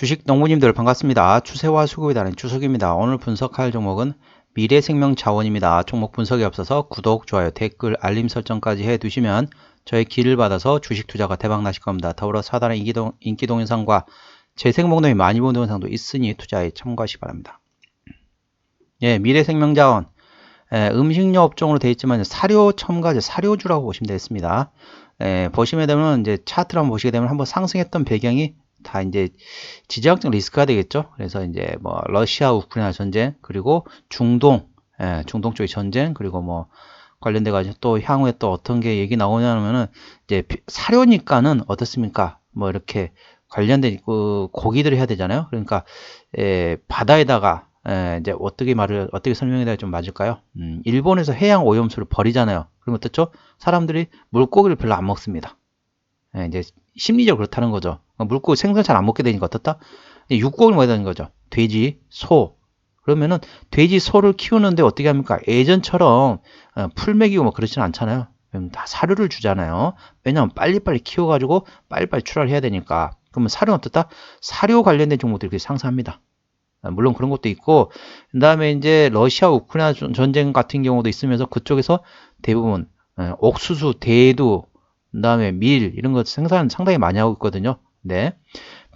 주식 농부님들 반갑습니다. 추세와 수급에 따른 추석입니다. 오늘 분석할 종목은 미래생명자원입니다. 종목 분석에 앞서서 구독, 좋아요, 댓글, 알림 설정까지 해두시면 저의 길을 받아서 주식 투자가 대박 나실 겁니다. 더불어 사단의 인기 동영상과 재생 목록이 많이 본 동영상도 있으니 투자에 참고하시기 바랍니다. 예, 미래생명자원 음식료 업종으로 되어 있지만 사료 첨가제, 사료주라고 보시면 되겠습니다. 보시면 되면 이제 차트를 한번 보시게 되면 한번 상승했던 배경이 다 이제 지정학적 리스크가 되겠죠. 그래서 이제 뭐 러시아 우크라이나 전쟁, 그리고 중동 쪽의 전쟁, 그리고 뭐 관련돼 가지고 또 향후에 또 어떤 게 얘기 나오냐면은 이제 사료니까는 어떻습니까? 뭐 이렇게 관련된 그 고기들을 해야 되잖아요. 그러니까 바다에다가 이제 어떻게 설명해야 될지 좀 맞을까요? 일본에서 해양 오염수를 버리잖아요. 그럼 어떻죠? 사람들이 물고기를 별로 안 먹습니다. 이제 심리적으로 그렇다는 거죠. 물고기 생선 잘 안 먹게 되니까 어떻다? 육고기를 먹어야 되는 거죠. 돼지, 소. 그러면은 돼지, 소를 키우는데 어떻게 합니까? 예전처럼 풀 먹이고 뭐 그렇지는 않잖아요. 다 사료를 주잖아요. 왜냐하면 빨리빨리 키워가지고 빨리빨리 출하를 해야 되니까. 그러면 사료는 어떻다? 사료 관련된 종목들이 상승합니다. 물론 그런 것도 있고, 그 다음에 이제 러시아 우크라이나 전쟁 같은 경우도 있으면서 그쪽에서 대부분 옥수수, 대두, 그 다음에 밀 이런 거 생산 상당히 많이 하고 있거든요. 네.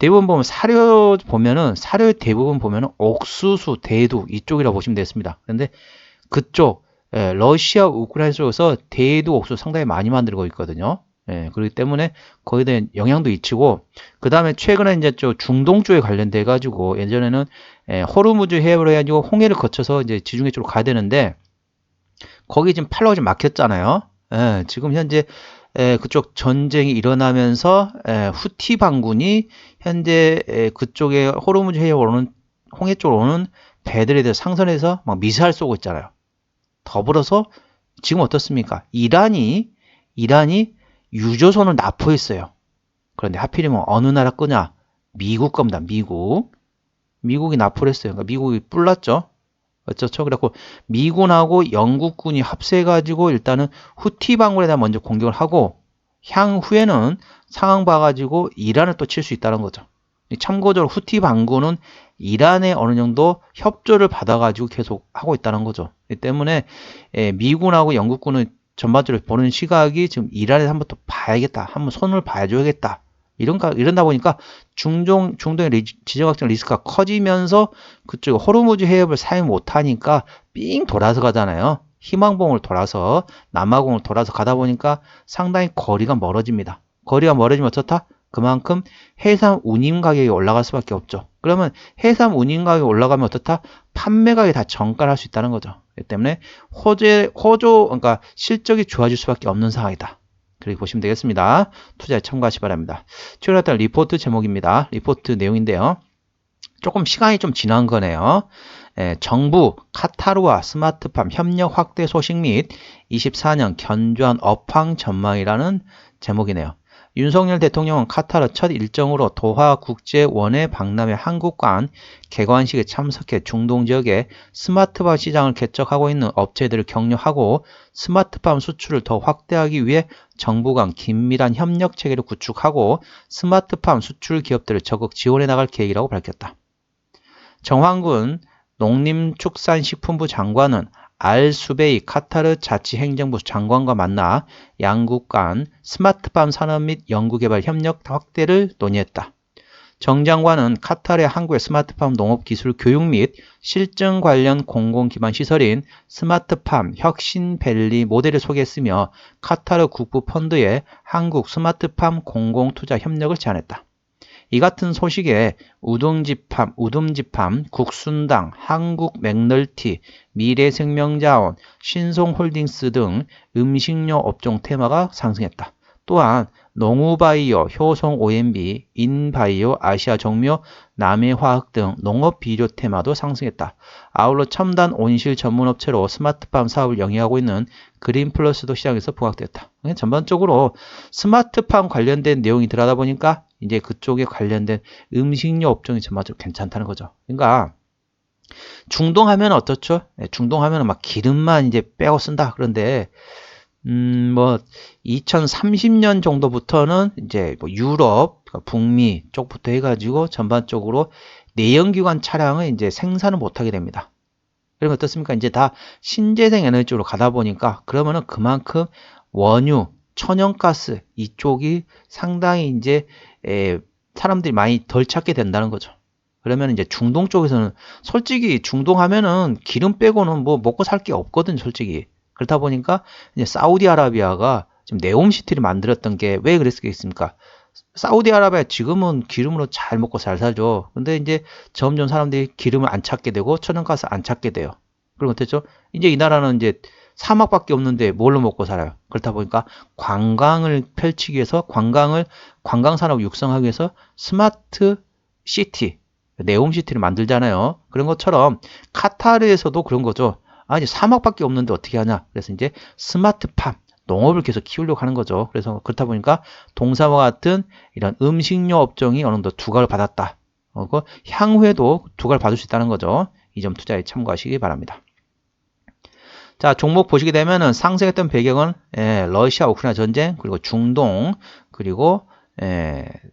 대부분 보면 사료의 대부분 보면은 옥수수, 대두 이쪽이라고 보시면 되겠습니다. 그런데 그쪽 러시아 우크라이나 쪽에서 대두, 옥수수 상당히 많이 만들고 있거든요. 그렇기 때문에 거기에 대한 영향도 있고, 그 다음에 최근에 이제 중동 쪽에 관련돼 가지고 예전에는 호르무즈 해협을 해가지고 홍해를 거쳐서 이제 지중해 쪽으로 가야 되는데 거기 지금 팔로가 좀 막혔잖아요. 지금 현재 그쪽 전쟁이 일어나면서 후티 반군이 현재 그쪽에 호르무즈 해협 오는 홍해 쪽으로 오는 배들에 대해서 상선해서 막 미사일 쏘고 있잖아요. 더불어서 지금 어떻습니까? 이란이 유조선을 납포했어요. 그런데 하필이면 어느 나라 거냐? 미국 겁니다. 미국이 납포를 했어요. 그러니까 미국이 뿔났죠. 어쩌죠? 그래갖고 미군하고 영국군이 합세해가지고 일단은 후티 반군에 대한 먼저 공격을 하고 향후에는 상황 봐가지고 이란을 또 칠 수 있다는 거죠. 참고적으로 후티 반군은 이란의 어느 정도 협조를 받아가지고 계속 하고 있다는 거죠. 이 때문에 미군하고 영국군은 전반적으로 보는 시각이 지금 이란에 한번 또 봐야겠다. 한번 손을 봐줘야겠다. 이런다 보니까 중동의 지정학적 리스크가 커지면서 그쪽 호르무즈 해협을 사용 못하니까 삥 돌아서 가잖아요. 희망봉을 돌아서 남아공을 돌아서 가다 보니까 상당히 거리가 멀어집니다. 거리가 멀어지면 어떻다? 그만큼 해상 운임 가격이 올라갈 수밖에 없죠. 그러면 해상 운임 가격이 올라가면 어떻다? 판매 가격이 다 정가를 할 수 있다는 거죠. 그렇기 때문에 그러니까 실적이 좋아질 수밖에 없는 상황이다. 그렇게 보시면 되겠습니다. 투자에 참고하시기 바랍니다. 최근에 나타난 리포트 제목입니다. 리포트 내용인데요. 조금 시간이 좀 지난 거네요. 정부 카타르와 스마트팜 협력 확대 소식 및 24년 견조한 업황 전망이라는 제목이네요. 윤석열 대통령은 카타르 첫 일정으로 도하 국제원외 박람회 한국관 개관식에 참석해 중동 지역에 스마트팜 시장을 개척하고 있는 업체들을 격려하고 스마트팜 수출을 더 확대하기 위해 정부 간 긴밀한 협력 체계를 구축하고 스마트팜 수출 기업들을 적극 지원해 나갈 계획이라고 밝혔다. 정황군 농림축산식품부 장관은 알수베이 카타르 자치행정부 장관과 만나 양국 간 스마트팜 산업 및 연구개발 협력 확대를 논의했다. 정 장관은 카타르의 한국의 스마트팜 농업기술 교육 및 실증 관련 공공기반 시설인 스마트팜 혁신밸리 모델을 소개했으며 카타르 국부 펀드에 한국 스마트팜 공공투자 협력을 제안했다. 이 같은 소식에 우듬지팜, 국순당, 한국맥널티, 미래생명자원, 신송홀딩스 등 음식료 업종 테마가 상승했다. 또한 농우바이오, 효성OMB, 인바이오, 아시아종묘, 남해화학 등 농업비료 테마도 상승했다. 아울러 첨단 온실 전문업체로 스마트팜 사업을 영위하고 있는 그린플러스도 시장에서 부각됐다. 전반적으로 스마트팜 관련된 내용이 들어가다 보니까 이제 그쪽에 관련된 음식료 업종이 전반적으로 괜찮다는 거죠. 그러니까 중동하면 어떻죠? 중동하면 막 기름만 이제 빼고 쓴다. 그런데 뭐 2030년 정도부터는 이제 뭐 유럽, 그러니까 북미 쪽부터 해가지고 전반적으로 내연기관 차량을 이제 생산을 못하게 됩니다. 그러면 어떻습니까? 이제 다 신재생 에너지 쪽으로 가다 보니까 그러면은 그만큼 원유, 천연가스 이쪽이 상당히 이제 사람들이 많이 덜 찾게 된다는 거죠. 그러면 이제 중동 쪽에서는 솔직히 중동 하면은 기름 빼고는 뭐 먹고 살 게 없거든, 솔직히. 그렇다 보니까 이제 사우디아라비아가 지금 네옴시티를 만들었던 게 왜 그랬겠습니까? 사우디아라비아 지금은 기름으로 잘 먹고 잘 살죠. 근데 이제 점점 사람들이 기름을 안 찾게 되고 천연가스 안 찾게 돼요. 그럼 어떻죠? 이제 이 나라는 이제 사막밖에 없는데 뭘로 먹고 살아요? 그렇다 보니까 관광을 펼치기 위해서 관광 산업을 육성하기 위해서 스마트 시티, 네옴시티를 만들잖아요. 그런 것처럼 카타르에서도 그런 거죠. 아, 이제 사막밖에 없는데 어떻게 하냐? 그래서 이제 스마트팜, 농업을 계속 키우려고 하는 거죠. 그래서 그렇다 보니까 동사와 같은 이런 음식료 업종이 어느 정도 두각을 받았다. 향후에도 두각을 받을 수 있다는 거죠. 이 점 투자에 참고하시기 바랍니다. 자, 종목 보시게 되면은 상승했던 배경은 러시아 우크라이나 전쟁, 그리고 중동, 그리고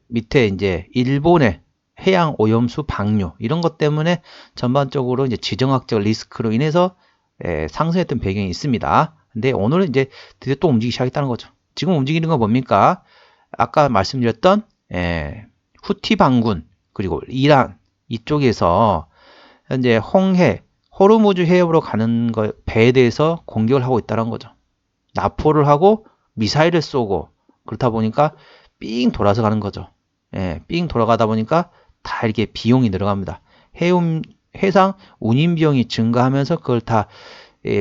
밑에 이제 일본의 해양 오염수 방류 이런 것 때문에 전반적으로 이제 지정학적 리스크로 인해서 상승했던 배경이 있습니다. 근데 오늘은 이제 드디어 또 움직이기 시작했다는 거죠. 지금 움직이는 건 뭡니까? 아까 말씀드렸던 후티 반군 그리고 이란 이쪽에서 현재 호르무즈 해협으로 가는 배에 대해서 공격을 하고 있다는 거죠. 납포를 하고 미사일을 쏘고 그렇다 보니까 삥 돌아서 가는 거죠. 삥 돌아가다 보니까 다 이렇게 비용이 늘어갑니다. 해상 운임 비용이 증가하면서 그걸 다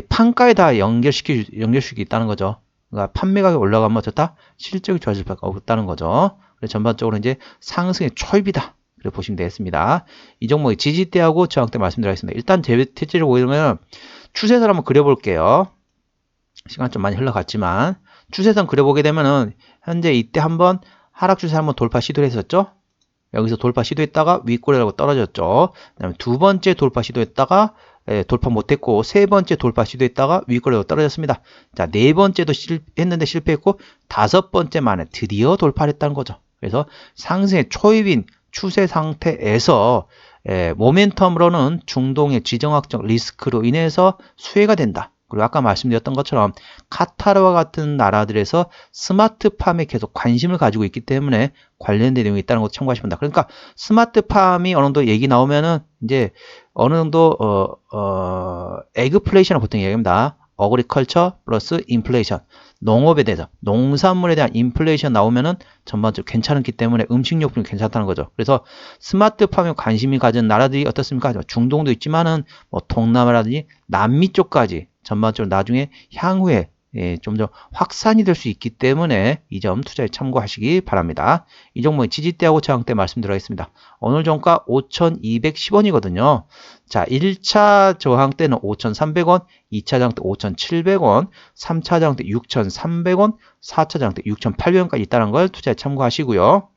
판가에 다 연결시킬 수 있다는 거죠. 그러니까 판매가격이 올라가면 어쩌다 실적이 좋아질 수밖에 없다는 거죠. 그래서 전반적으로 이제 상승의 초입이다. 그렇게 보시면 되겠습니다. 이 종목의 지지대하고 저항대 말씀드리겠습니다. 일단 대체적으로 보이면 추세선 한번 그려볼게요. 시간 좀 많이 흘러갔지만 추세선 그려보게 되면은 현재 이때 한번 하락 추세 한번 돌파 시도를 했었죠. 여기서 돌파 시도했다가 윗꼬리라고 떨어졌죠. 그다음에 두 번째 돌파 시도했다가 돌파 못했고 세 번째 돌파 시도했다가 윗꼬리로 떨어졌습니다. 자, 네 번째도 했는데 실패했고 다섯 번째 만에 드디어 돌파를 했다는 거죠. 그래서 상승의 초입인 추세 상태에서 모멘텀으로는 중동의 지정학적 리스크로 인해서 수혜가 된다. 그리고 아까 말씀드렸던 것처럼 카타르와 같은 나라들에서 스마트팜에 계속 관심을 가지고 있기 때문에 관련된 내용이 있다는 것도 참고하시면 됩니다. 그러니까 스마트팜이 어느 정도 얘기 나오면은 이제 어느 정도 에그플레이션을 보통 얘기합니다. 어그리컬처 플러스 인플레이션. 농업에 대해서 농산물에 대한 인플레이션 나오면은 전반적으로 괜찮기 때문에 음식료품이 괜찮다는 거죠. 그래서 스마트팜에 관심이 가진 나라들이 어떻습니까? 중동도 있지만은 뭐 동남아라든지 남미 쪽까지 전반적으로 나중에 향후에 좀 더 확산이 될 수 있기 때문에 이 점 투자에 참고하시기 바랍니다. 이 종목의 지지대하고 저항대 말씀드리겠습니다. 오늘 종가 5,210원이거든요. 자, 1차 저항대는 5,300원, 2차 저항대 5,700원, 3차 저항대 6,300원, 4차 저항대 6,800원까지 있다는 걸 투자에 참고하시고요.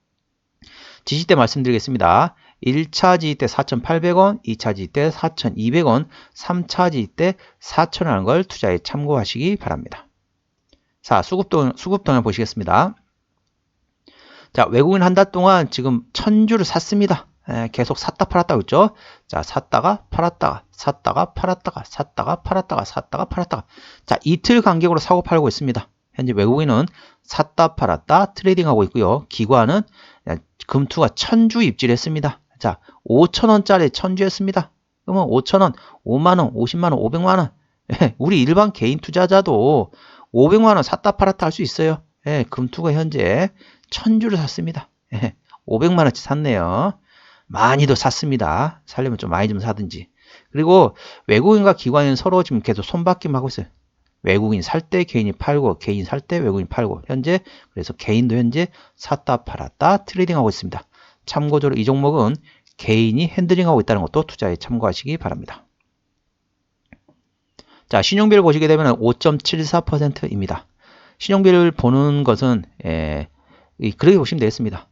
지지대 말씀드리겠습니다. 1차 지지대 4,800원, 2차 지지대 4,200원, 3차 지지대 4,000원이라는 걸 투자에 참고하시기 바랍니다. 자, 수급 동향 보시겠습니다. 자, 외국인 한 달 동안 지금 1,000주를 샀습니다. 계속 샀다 팔았다 했죠. 자, 샀다가 팔았다가 샀다가 팔았다가 샀다가 팔았다가 샀다가 팔았다가. 자, 이틀 간격으로 사고 팔고 있습니다. 현재 외국인은 샀다 팔았다 트레이딩하고 있고요. 기관은 금투가 1,000주 입질 했습니다. 자, 5,000원짜리 1,000주 했습니다. 그러면 5,000원, 5만원, 50만원, 500만원. 우리 일반 개인 투자자도 500만원 샀다 팔았다 할 수 있어요. 금투가 현재 1,000주를 샀습니다. 500만원치 샀네요. 많이도 샀습니다. 살려면 좀 많이 좀 사든지. 그리고 외국인과 기관은 서로 지금 계속 손바뀜 하고 있어요. 외국인 살 때 개인이 팔고 개인 살 때 외국인이 팔고 현재 그래서 개인도 현재 샀다 팔았다 트레이딩하고 있습니다. 참고적으로 이 종목은 개인이 핸들링하고 있다는 것도 투자에 참고하시기 바랍니다. 자, 신용비를 보시게 되면 5.74%입니다. 신용비를 보는 것은 그렇게 보시면 되겠습니다.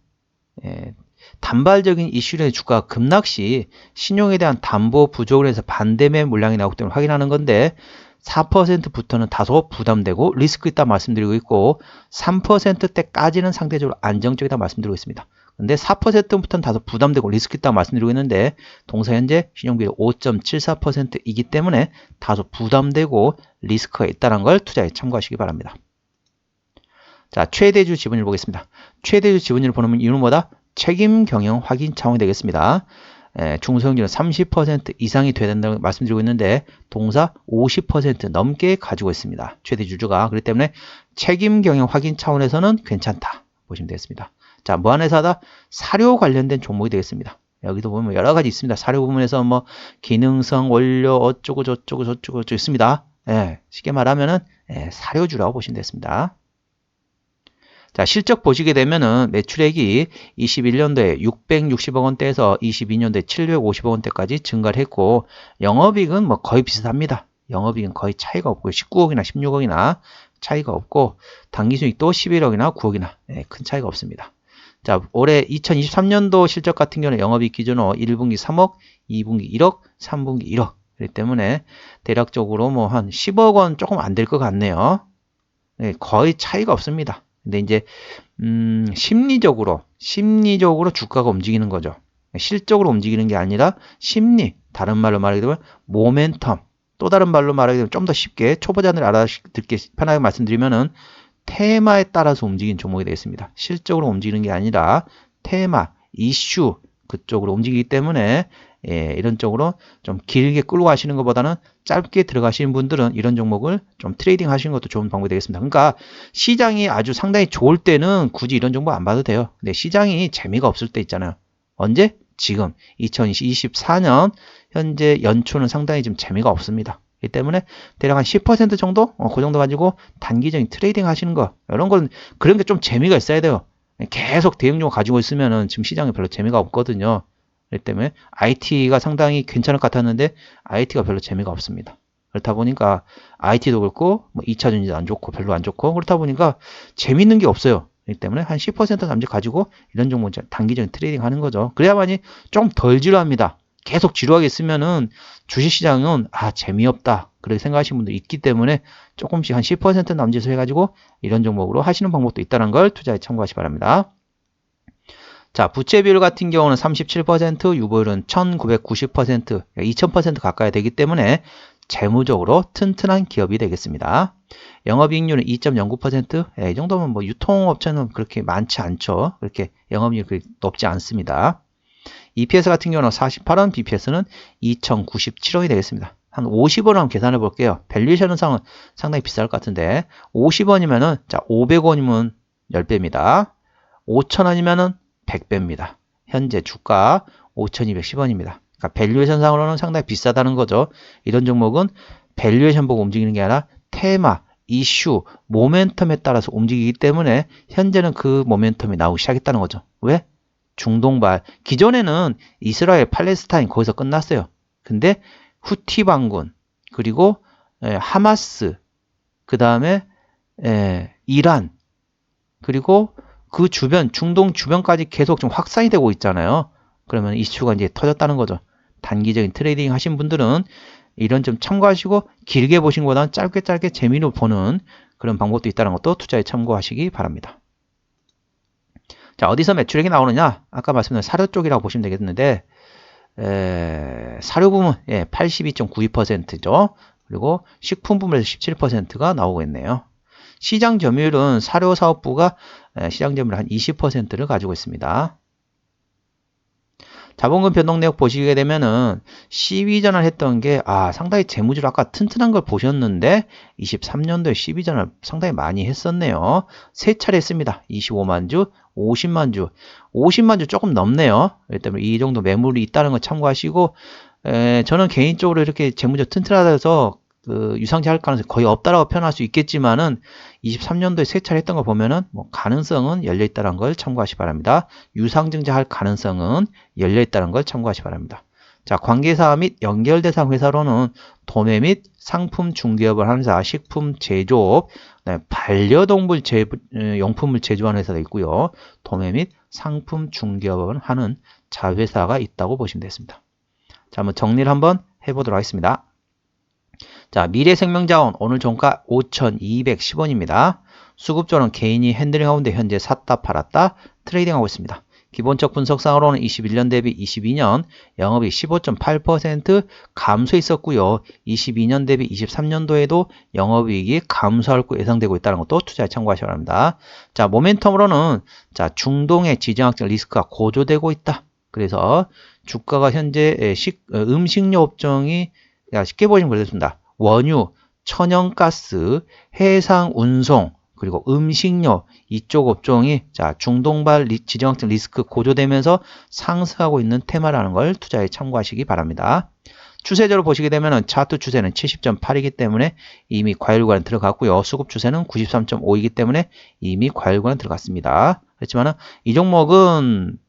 단발적인 이슈의 주가 급락 시 신용에 대한 담보 부족을 해서 반대매 물량이 나오기 때문에 확인하는 건데 4%부터는 다소 부담되고 리스크 있다 말씀드리고 있고 3%대까지는 상대적으로 안정적이다 말씀드리고 있습니다. 근데 4%부터는 다소 부담되고 리스크 있다 말씀드리고 있는데 동사 현재 신용비율 5.74%이기 때문에 다소 부담되고 리스크가 있다는 걸 투자에 참고하시기 바랍니다. 자, 최대주 지분율 보겠습니다. 최대주 지분율 보면 이유는 뭐다? 책임 경영 확인 차원이 되겠습니다. 중소형주는 30% 이상이 돼야 된다고 말씀드리고 있는데 동사 50% 넘게 가지고 있습니다. 최대 주주가. 그렇기 때문에 책임 경영 확인 차원에서는 괜찮다 보시면 되겠습니다. 자, 무한회사다 사료 관련된 종목이 되겠습니다. 여기도 보면 여러 가지 있습니다. 사료 부분에서 뭐 기능성 원료 어쩌고 저쩌고 있습니다. 쉽게 말하면은 사료주라고 보시면 되겠습니다. 자, 실적 보시게 되면은 매출액이 21년도에 660억 원대에서 22년도에 750억 원대까지 증가를 했고 영업이익은 뭐 거의 비슷합니다. 영업이익은 거의 차이가 없고요. 19억이나 16억이나 차이가 없고 당기순이익도 11억이나 9억이나 큰 차이가 없습니다. 자, 올해 2023년도 실적 같은 경우는 영업이익 기준으로 1분기 3억, 2분기 1억, 3분기 1억 그렇기 때문에 대략적으로 뭐 한 10억 원 조금 안 될 것 같네요. 거의 차이가 없습니다. 근데 이제 심리적으로 주가가 움직이는 거죠. 실적으로 움직이는 게 아니라 심리, 다른 말로 말하게 되면 모멘텀, 또 다른 말로 말하게 되면 좀 더 쉽게 초보자들 알아듣기 편하게 말씀드리면은 테마에 따라서 움직이는 종목이 되겠습니다. 실적으로 움직이는 게 아니라 테마, 이슈 그쪽으로 움직이기 때문에 이런 쪽으로 좀 길게 끌고 가시는 것보다는 짧게 들어가시는 분들은 이런 종목을 좀 트레이딩 하시는 것도 좋은 방법이 되겠습니다. 그러니까 시장이 아주 상당히 좋을 때는 굳이 이런 종목 안 봐도 돼요. 근데 시장이 재미가 없을 때 있잖아요. 언제? 지금 2024년 현재 연초는 상당히 좀 재미가 없습니다. 이 때문에 대략 한 10% 정도? 그 정도 가지고 단기적인 트레이딩 하시는 거 이런 건 그런 게 좀 재미가 있어야 돼요. 계속 대형 종목 가지고 있으면은 지금 시장에 별로 재미가 없거든요. 그렇기 때문에 IT가 상당히 괜찮을 것 같았는데 IT가 별로 재미가 없습니다. 그렇다 보니까 IT도 그렇고 뭐 2차 전지도 안 좋고 별로 안 좋고 그렇다 보니까 재밌는 게 없어요. 그렇기 때문에 한 10% 남짓 가지고 이런 종목 단기적인 트레이딩 하는 거죠. 그래야만이 좀 덜 지루합니다. 계속 지루하게 쓰면은 주식시장은 재미없다 그렇게 생각하시는 분도 있기 때문에 조금씩 한 10% 남짓을 해가지고 이런 종목으로 하시는 방법도 있다는 걸 투자에 참고하시기 바랍니다. 자, 부채 비율 같은 경우는 37%, 유보율은 1990%, 2000% 가까이 되기 때문에 재무적으로 튼튼한 기업이 되겠습니다. 영업이익률은 2.09%, 이 정도면 뭐 유통업체는 그렇게 많지 않죠. 그렇게 영업이익이 그렇게 높지 않습니다. EPS 같은 경우는 48원, BPS는 2097원이 되겠습니다. 한 50원을 한번 계산해 볼게요. 밸류에이션 상은 상당히 비쌀 것 같은데 50원이면은 자 500원이면 10배입니다. 5,000원이면은 100배입니다. 현재 주가 5,210원입니다. 그러니까 밸류에이션 상으로는 상당히 비싸다는 거죠. 이런 종목은 밸류에이션 보고 움직이는 게 아니라 테마, 이슈, 모멘텀에 따라서 움직이기 때문에 현재는 그 모멘텀이 나오기 시작했다는 거죠. 왜? 중동발. 기존에는 이스라엘, 팔레스타인 거기서 끝났어요. 근데 후티 반군, 그리고 하마스, 그 다음에 이란, 그리고 그 주변, 중동 주변까지 계속 좀 확산이 되고 있잖아요. 그러면 이슈가 이제 터졌다는 거죠. 단기적인 트레이딩 하신 분들은 이런 좀 참고하시고 길게 보신 것보다는 짧게 재미로 보는 그런 방법도 있다는 것도 투자에 참고하시기 바랍니다. 자, 어디서 매출액이 나오느냐? 아까 말씀드린 사료 쪽이라고 보시면 되겠는데 사료 부문 82.92%죠. 그리고 식품 부문에서 17%가 나오고 있네요. 시장 점유율은 사료사업부가 시장 점유율 한 20%를 가지고 있습니다. 자본금 변동 내역 보시게 되면은 시위전을 했던 게 상당히 재무지로 아까 튼튼한 걸 보셨는데 23년도에 시위전을 상당히 많이 했었네요. 세 차례 했습니다. 25만 주, 50만 주, 50만 주 조금 넘네요. 그렇기 때문에 이 정도 매물이 있다는 거 참고하시고 저는 개인적으로 이렇게 재무적 튼튼하다 해서 유상증 할 가능성이 거의 없다라고 표현할 수 있겠지만은 23년도에 세 차례 했던 거 보면은 뭐 가능성은 열려 있다는 걸 참고하시 바랍니다. 유상증자 할 가능성은 열려 있다는 걸 참고하시 바랍니다. 자, 관계사 및 연결 대상 회사로는 도매 및 상품 중개업을 하는 회사, 식품 제조업, 반려동물 용품을 제조하는 회사가 있고요. 도매 및 상품 중개업을 하는 자회사가 있다고 보시면 되겠습니다. 자, 한번 정리를 한번 해보도록 하겠습니다. 자, 미래생명자원 오늘 종가 5,210원입니다. 수급조는 개인이 핸들링하는데 현재 샀다 팔았다 트레이딩하고 있습니다. 기본적 분석상으로는 21년 대비 22년 영업이익 15.8% 감소 있었고요. 22년 대비 23년도에도 영업이익이 감소할 거 예상되고 있다는 것도 투자에 참고하셔야 합니다. 자, 모멘텀으로는 자, 중동의 지정학적 리스크가 고조되고 있다. 그래서 주가가 현재 음식료 업종이 쉽게 보시면 그렇습니다. 원유, 천연가스, 해상 운송, 그리고 음식료 이쪽 업종이 자 중동발 지정학적 리스크 고조되면서 상승하고 있는 테마라는 걸 투자에 참고하시기 바랍니다. 추세적으로 보시게 되면 차트 추세는 70.8이기 때문에 이미 과열구간 들어갔고요. 수급 추세는 93.5이기 때문에 이미 과열구간 들어갔습니다. 그렇지만 이 종목은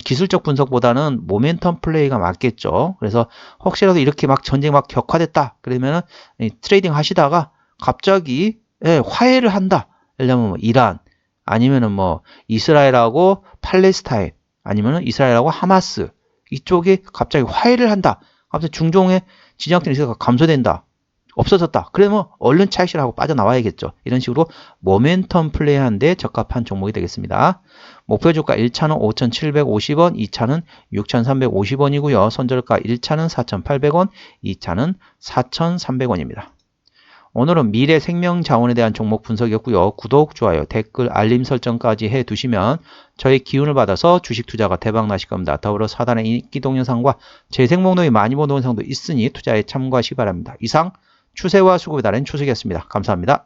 기술적 분석보다는 모멘텀 플레이가 맞겠죠. 그래서 혹시라도 이렇게 막 전쟁이 막 격화됐다 그러면은 트레이딩 하시다가 갑자기 화해를 한다. 예를 들면 뭐 이란 아니면은 뭐 이스라엘하고 팔레스타인 아니면은 이스라엘하고 하마스 이쪽이 갑자기 화해를 한다. 갑자기 중동의 지정학적 리스크가 감소된다. 없어졌다. 그러면 얼른 차익실하고 빠져나와야겠죠. 이런 식으로 모멘텀 플레이하는데 적합한 종목이 되겠습니다. 목표 주가 1차는 5,750원, 2차는 6,350원이고요. 손절가 1차는 4,800원, 2차는 4,300원입니다. 오늘은 미래생명자원에 대한 종목 분석이었고요. 구독, 좋아요, 댓글, 알림 설정까지 해두시면 저희 기운을 받아서 주식 투자가 대박 나실 겁니다. 더불어 사단의 인기 동영상과 재생 목록이 많이 본 동영상도 있으니 투자에 참고하시기 바랍니다. 이상 추세와 수급에 따른 추석이었습니다. 감사합니다.